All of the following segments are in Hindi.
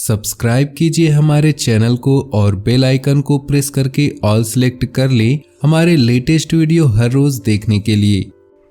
सब्सक्राइब कीजिए हमारे चैनल को और बेल आइकन को प्रेस करके ऑल सेलेक्ट कर लें हमारे लेटेस्ट वीडियो हर रोज देखने के लिए।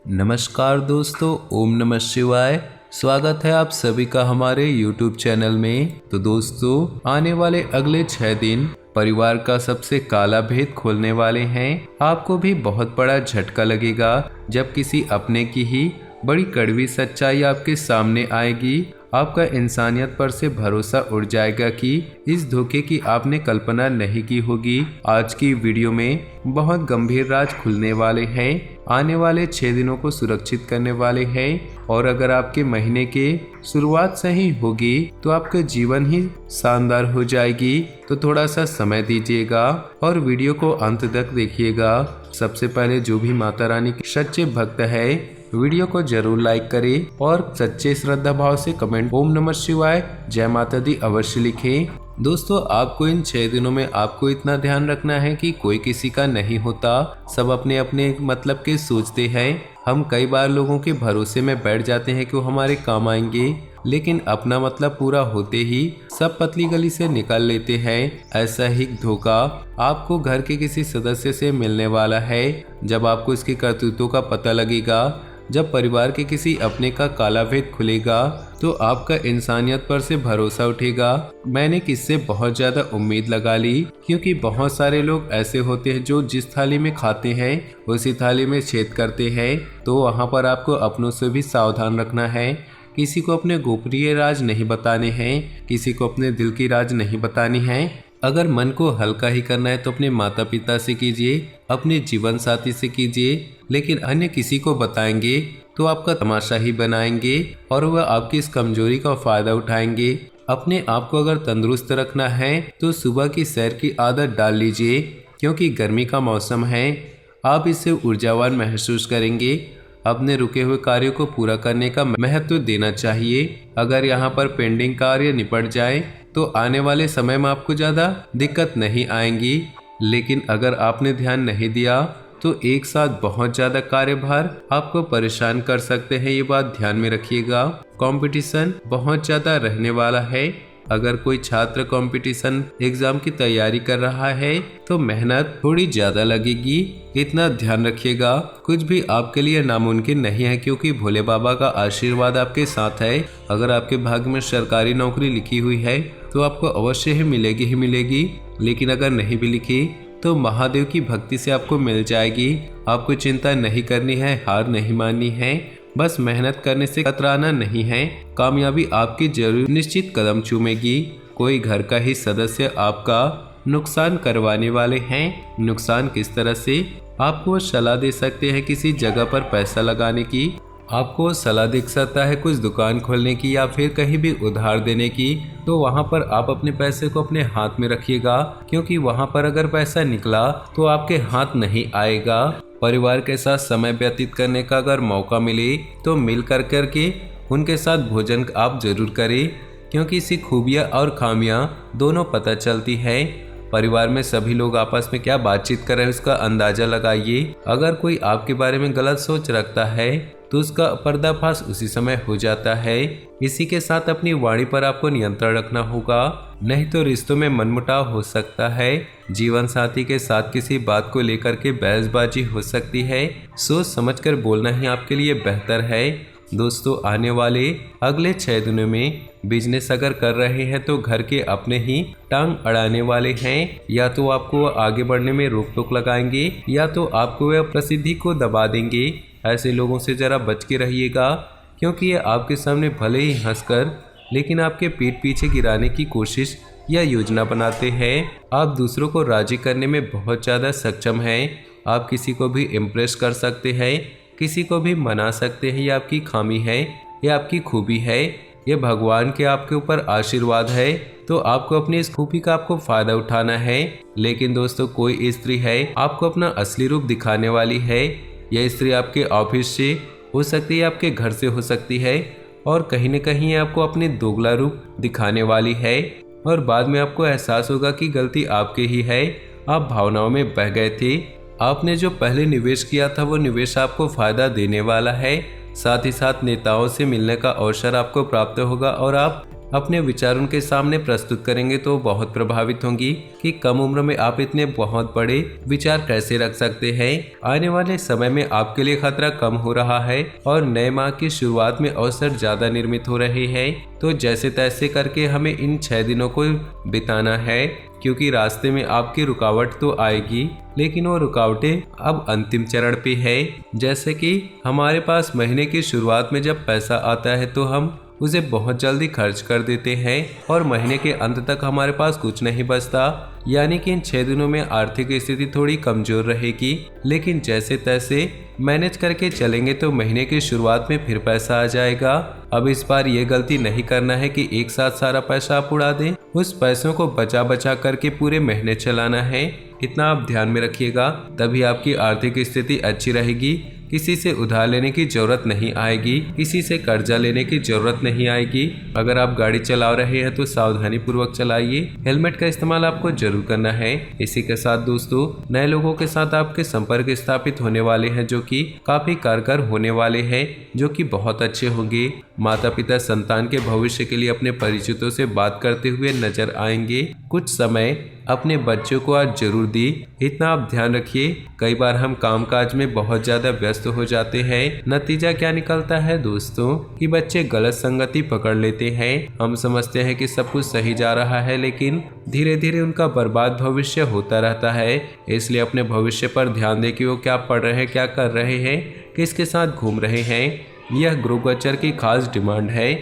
नमस्कार दोस्तों, ओम नमः शिवाय। स्वागत है आप सभी का हमारे YouTube चैनल में। तो दोस्तों, आने वाले अगले 6 दिन परिवार का सबसे काला भेद खोलने वाले हैं। आपको भी बहुत बड़ा झटका लगेगा जब किसी अपने की ही बड़ी कड़वी सच्चाई आपके सामने आएगी। आपका इंसानियत पर से भरोसा उड़ जाएगा कि इस धोखे की आपने कल्पना नहीं की होगी। आज की वीडियो में बहुत गंभीर राज खुलने वाले हैं, आने वाले 6 दिनों को सुरक्षित करने वाले हैं। और अगर आपके महीने के शुरुआत सही होगी तो आपका जीवन ही शानदार हो जाएगी। तो थोड़ा सा समय दीजिएगा और वीडियो को अंत तक देखिएगा। सबसे पहले जो भी माता रानी के सच्चे भक्त है वीडियो को जरूर लाइक करें और सच्चे श्रद्धा भाव से कमेंट ओम नमः शिवाय जय माता दी अवश्य लिखें। दोस्तों, आपको इन 6 दिनों में आपको इतना ध्यान रखना है कि कोई किसी का नहीं होता, सब अपने अपने मतलब के सोचते हैं। हम कई बार लोगों के भरोसे में बैठ जाते हैं कि वो हमारे काम आएंगे, लेकिन अपना मतलब पूरा होते ही सब पतली गली से निकल लेते हैं। ऐसा ही धोखा आपको घर के किसी सदस्य से मिलने वाला है। जब आपको इसके करतूतों का पता लगेगा, जब परिवार के किसी अपने का काला भेद खुलेगा, तो आपका इंसानियत पर से भरोसा उठेगा। मैंने किससे बहुत ज्यादा उम्मीद लगा ली, क्योंकि बहुत सारे लोग ऐसे होते हैं जो जिस थाली में खाते हैं उसी थाली में छेद करते हैं। तो वहाँ पर आपको अपनों से भी सावधान रखना है। किसी को अपने गोपनीय राज नहीं बताने हैं, किसी को अपने दिल की राज नहीं बतानी है। अगर मन को हल्का ही करना है तो अपने माता पिता से कीजिए, अपने जीवन साथी से कीजिए, लेकिन अन्य किसी को बताएंगे तो आपका तमाशा ही बनाएंगे और वह आपकी इस कमजोरी का फायदा उठाएंगे। अपने आप को अगर तंदुरुस्त रखना है तो सुबह की सैर की आदत डाल लीजिए, क्योंकि गर्मी का मौसम है। आप इससे ऊर्जावान महसूस करेंगे। अपने रुके हुए कार्यों को पूरा करने का महत्व देना चाहिए। अगर यहाँ पर पेंडिंग कार्य निपट जाए तो आने वाले समय में आपको ज़्यादा दिक्कत नहीं आएंगी, लेकिन अगर आपने ध्यान नहीं दिया तो एक साथ बहुत ज़्यादा कार्यभार आपको परेशान कर सकते हैं। ये बात ध्यान में रखिएगा। कंपटीशन बहुत ज़्यादा रहने वाला है। अगर कोई छात्र कंपटीशन एग्जाम की तैयारी कर रहा है तो मेहनत थोड़ी ज्यादा लगेगी, इतना ध्यान रखिएगा। कुछ भी आपके लिए नामुमकिन नहीं है, क्योंकि भोले बाबा का आशीर्वाद आपके साथ है। अगर आपके भाग्य में सरकारी नौकरी लिखी हुई है तो आपको अवश्य ही मिलेगी, लेकिन अगर नहीं भी लिखी तो महादेव की भक्ति से आपको मिल जाएगी। आपको चिंता नहीं करनी है, हार नहीं माननी है, बस मेहनत करने से कतराना नहीं है। कामयाबी आपकी जरूर निश्चित कदम चूमेगी। कोई घर का ही सदस्य आपका नुकसान करवाने वाले हैं। नुकसान किस तरह से? आपको सलाह दे सकते हैं किसी जगह पर पैसा लगाने की, आपको सलाह दे सकता है कुछ दुकान खोलने की या फिर कहीं भी उधार देने की। तो वहां पर आप अपने पैसे को अपने हाथ में रखिएगा, क्योंकि वहां पर अगर पैसा निकला तो आपके हाथ नहीं आएगा। परिवार के साथ समय व्यतीत करने का अगर मौका मिले तो मिल कर के उनके साथ भोजन आप जरूर करें, क्योंकि इसकी खूबियाँ और खामियाँ दोनों पता चलती है। परिवार में सभी लोग आपस में क्या बातचीत कर रहे हैं उसका अंदाजा लगाइए। अगर कोई आपके बारे में गलत सोच रखता है तो उसका पर्दाफाश उसी समय हो जाता है। इसी के साथ अपनी वाणी पर आपको नियंत्रण रखना होगा, नहीं तो रिश्तों में मनमुटाव हो सकता है। जीवन साथी के साथ किसी बात को लेकर के बहसबाजी हो सकती है। सोच समझकर बोलना ही आपके लिए बेहतर है। दोस्तों, आने वाले अगले 6 दिनों में बिजनेस अगर कर रहे हैं तो घर के अपने ही टांग अड़ाने वाले हैं। या तो आपको आगे बढ़ने में रोक टोक लगाएंगे या तो आपको वह प्रसिद्धि को दबा देंगे। ऐसे लोगों से जरा बच के रहिएगा, क्योंकि ये आपके सामने भले ही हंसकर लेकिन आपके पीठ पीछे गिराने की कोशिश या योजना बनाते हैं। आप दूसरों को राजी करने में बहुत ज़्यादा सक्षम हैं। आप किसी को भी इम्प्रेस कर सकते हैं, किसी को भी मना सकते हैं। ये आपकी खामी है, ये आपकी खूबी है, ये भगवान के आपके ऊपर आशीर्वाद है। तो आपको अपनी इस खूबी का आपको फायदा उठाना है। लेकिन दोस्तों, कोई स्त्री है आपको अपना असली रूप दिखाने वाली है। यह स्त्री आपके ऑफिस से हो सकती है, आपके घर से हो सकती है, और कहीं न कहीं आपको अपने दोगला रूप दिखाने वाली है। और बाद में आपको एहसास होगा कि गलती आपकी ही है, आप भावनाओं में बह गए थे। आपने जो पहले निवेश किया था वो निवेश आपको फायदा देने वाला है। साथ ही साथ नेताओं से मिलने का अवसर आपको प्राप्त होगा और आप अपने विचार उनके सामने प्रस्तुत करेंगे तो बहुत प्रभावित होंगी कि कम उम्र में आप इतने बहुत बड़े विचार कैसे रख सकते हैं। आने वाले समय में आपके लिए खतरा कम हो रहा है और नए माह की शुरुआत में अवसर ज्यादा निर्मित हो रहे हैं। तो जैसे तैसे करके हमें इन 6 दिनों को बिताना है, क्योंकि रास्ते में आपकी रुकावट तो आएगी, लेकिन वो रुकावटें अब अंतिम चरण पे है। जैसे कि हमारे पास महीने की शुरुआत में जब पैसा आता है तो हम उसे बहुत जल्दी खर्च कर देते हैं और महीने के अंत तक हमारे पास कुछ नहीं बचता। यानी कि इन 6 दिनों में आर्थिक स्थिति थोड़ी कमजोर रहेगी, लेकिन जैसे तैसे मैनेज करके चलेंगे तो महीने की शुरुआत में फिर पैसा आ जाएगा। अब इस बार ये गलती नहीं करना है कि एक साथ सारा पैसा आप उड़ा दें। उस पैसों को बचा बचा करके पूरे महीने चलाना है, इतना आप ध्यान में रखिएगा। तभी आपकी आर्थिक स्थिति अच्छी रहेगी। किसी से उधार लेने की जरूरत नहीं आएगी, किसी से कर्जा लेने की जरूरत नहीं आएगी। अगर आप गाड़ी चला रहे हैं तो सावधानी पूर्वक चलाइए। हेलमेट का इस्तेमाल आपको जरूर करना है। इसी के साथ दोस्तों, नए लोगों के साथ आपके संपर्क स्थापित होने वाले हैं जो कि काफी कारगर होने वाले हैं, जो कि बहुत अच्छे होंगे। माता पिता संतान के भविष्य के लिए अपने परिचितों से बात करते हुए नजर आएंगे। कुछ समय अपने बच्चों को आज जरूर दी, इतना आप ध्यान रखिए। कई बार हम कामकाज में बहुत ज्यादा व्यस्त हो जाते हैं। नतीजा क्या निकलता है दोस्तों कि बच्चे गलत संगति पकड़ लेते हैं। हम समझते हैं कि सब कुछ सही जा रहा है, लेकिन धीरे धीरे उनका बर्बाद भविष्य होता रहता है। इसलिए अपने भविष्य पर ध्यान दें कि वो क्या पढ़ रहे हैं, क्या कर रहे हैं, किसके साथ घूम रहे हैं। यह गुरु गोचर की खास डिमांड है।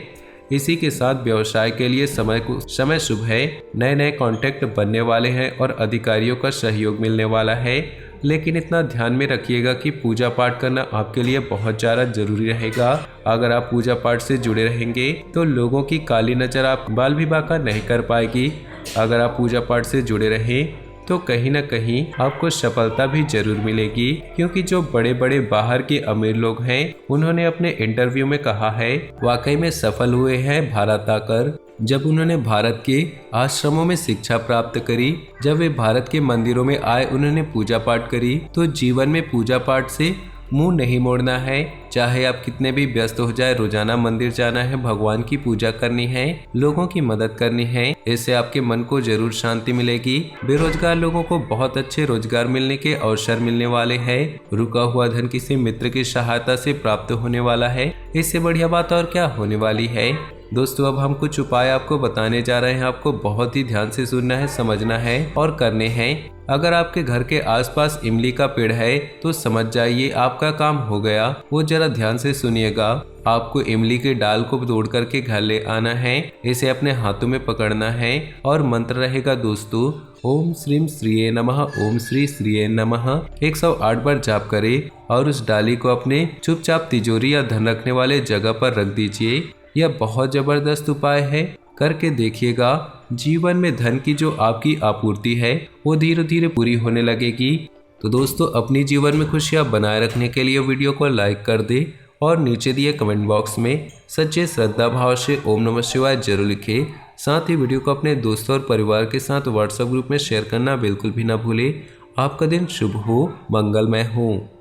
इसी के साथ व्यवसाय के लिए समय शुभ है। नए नए कॉन्टैक्ट बनने वाले हैं और अधिकारियों का सहयोग मिलने वाला है। लेकिन इतना ध्यान में रखिएगा कि पूजा पाठ करना आपके लिए बहुत ज़्यादा जरूरी रहेगा। अगर आप पूजा पाठ से जुड़े रहेंगे तो लोगों की काली नज़र आप बाल भी बाका नहीं कर पाएगी। अगर आप पूजा पाठ से जुड़े रहें तो कहीं ना कहीं आपको सफलता भी जरूर मिलेगी, क्योंकि जो बड़े बड़े बाहर के अमीर लोग हैं उन्होंने अपने इंटरव्यू में कहा है वाकई में सफल हुए हैं भारत आकर। जब उन्होंने भारत के आश्रमों में शिक्षा प्राप्त करी, जब वे भारत के मंदिरों में आए, उन्होंने पूजा पाठ करी, तो जीवन में पूजा पाठ से मुंह नहीं मोड़ना है। चाहे आप कितने भी व्यस्त हो जाए, रोजाना मंदिर जाना है, भगवान की पूजा करनी है, लोगों की मदद करनी है। इससे आपके मन को जरूर शांति मिलेगी। बेरोजगार लोगों को बहुत अच्छे रोजगार मिलने के अवसर मिलने वाले हैं। रुका हुआ धन किसी मित्र की सहायता से प्राप्त होने वाला है। इससे बढ़िया बात और क्या होने वाली है। दोस्तों, अब हम कुछ उपाय आपको बताने जा रहे हैं। आपको बहुत ही ध्यान से सुनना है, समझना है और करने हैं। अगर आपके घर के आसपास इमली का पेड़ है तो समझ जाइए आपका काम हो गया। वो जरा ध्यान से सुनिएगा। आपको इमली के डाल को तोड़ करके घर ले आना है। इसे अपने हाथों में पकड़ना है और मंत्र रहेगा दोस्तों, ओम श्रीम श्रीये नमः, ओम श्री श्रीये नमः। 108 बार जाप करें और उस डाली को अपने चुपचाप तिजोरी या धन रखने वाले जगह पर रख दीजिए। यह बहुत जबरदस्त उपाय है, करके देखिएगा। जीवन में धन की जो आपकी आपूर्ति है वो धीरे धीरे पूरी होने लगेगी। तो दोस्तों, अपनी जीवन में खुशियां बनाए रखने के लिए वीडियो को लाइक कर दे और नीचे दिए कमेंट बॉक्स में सच्चे श्रद्धा भाव से ओम नमः शिवाय जरूर लिखें। साथ ही वीडियो को अपने दोस्तों और परिवार के साथ व्हाट्सएप ग्रुप में शेयर करना बिल्कुल भी ना भूले। आपका दिन शुभ हो, मंगलमय हो।